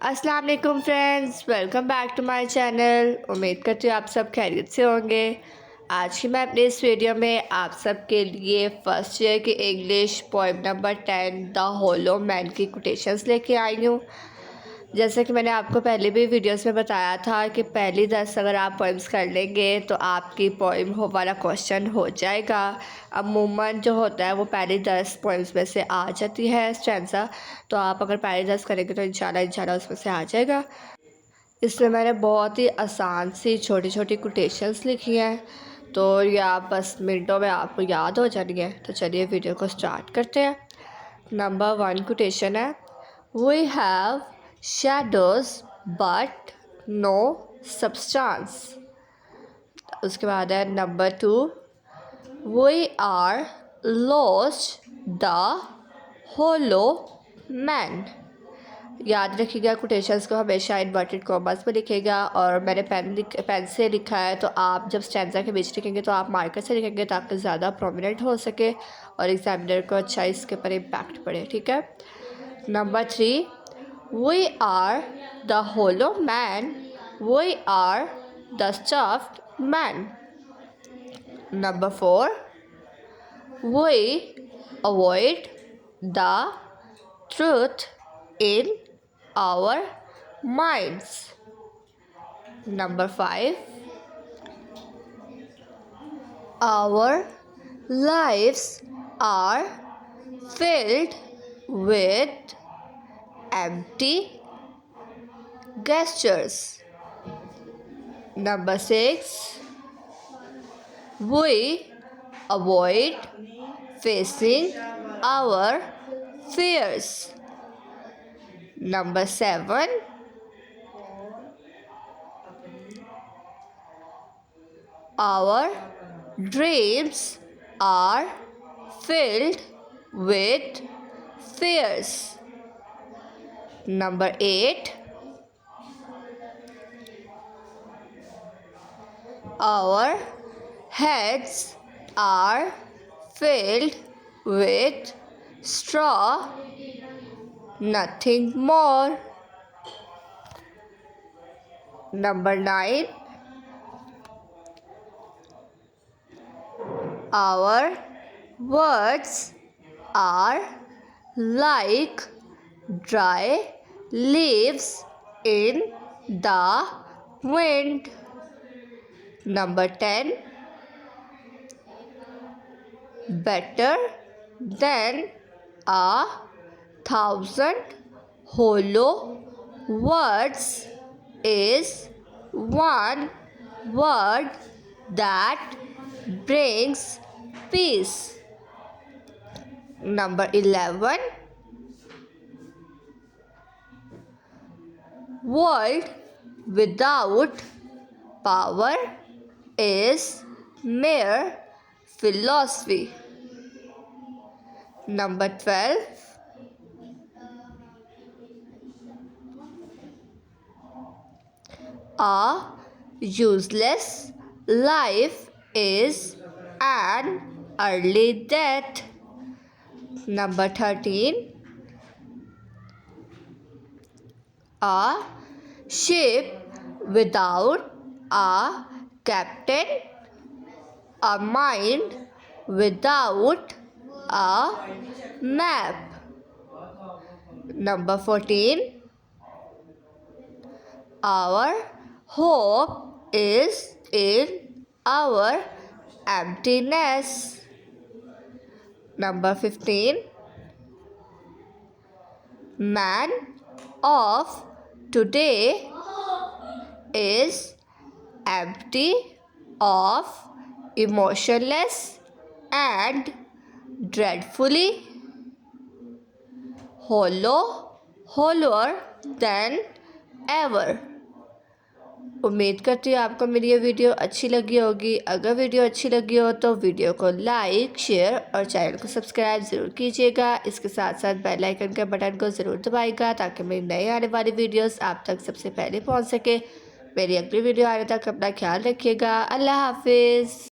अस्सलाम वालेकुम friends, welcome back to my channel. उम्मीद करती हूँ आप सब खैरियत से होंगे। आज की मैं अपने इस वीडियो में आप सब के लिए फ़र्स्ट ईयर की English poem number 10 the hollow man की कोटेशंस लेके आई हूँ। जैसे कि मैंने आपको पहले भी वीडियोस में बताया था कि पहली 10 अगर आप पोइम्स कर लेंगे तो आपकी पोइम हो वाला क्वेश्चन हो जाएगा। अमूमन जो होता है वो पहली 10 पोइम्स में से आ जाती है स्टैंजा, तो आप अगर पहली 10 करेंगे तो इंशाल्लाह उसमें से आ जाएगा। इसमें मैंने बहुत ही आसान सी छोटी छोटी कोटेशंस लिखी हैं, तो ये आप बस मिनटों में आपको याद हो जानी है। तो चलिए वीडियो को स्टार्ट करते हैं। नंबर 1 कोटेशन है, we have shadows but no substance। उसके बाद है number 2, we are lost the hollow man। याद रखिएगा कोटेशंस को हमेशा इन्वर्टेड कॉमर्स में लिखेगा, और मैंने पेन से लिखा है, तो आप जब स्टैंजा के बीच लिखेंगे तो आप मार्कर से लिखेंगे ताकि ज़्यादा प्रोमिनेंट हो सके और एग्जामिनर को अच्छा इसके ऊपर इम्पैक्ट पड़े। ठीक है। Number 3, we are the hollow man, we are the stuffed man। Number 4, we avoid the truth in our minds। Number 5, our lives are filled with empty gestures। Number 6, we avoid facing our fears। Number 7, our dreams are filled with fears। Number 8, our heads are filled with straw, nothing more। Number 9, our words are like dry leaves in the wind। Number 10, better than 1,000 hollow words is one word that brings peace। Number 11, world without power is mere philosophy। Number 12, a useless life is an early death। Number 13, a ship without a captain, a mind without a map। Number 14, our hope is in our emptiness। Number 15, man of today is empty of emotionless and dreadfully hollower than ever। उम्मीद करती हूँ आपको मेरी ये video अच्छी लगी होगी। अगर वीडियो अच्छी लगी हो तो वीडियो को लाइक, शेयर और चैनल को सब्सक्राइब ज़रूर कीजिएगा। इसके साथ साथ बेल आइकन के बटन को ज़रूर दबाइएगा ताकि मेरी नई आने वाली वीडियोस आप तक सबसे पहले पहुंच सके। मेरी अगली वीडियो आने तक अपना ख्याल रखिएगा। अल्लाह हाफिज़।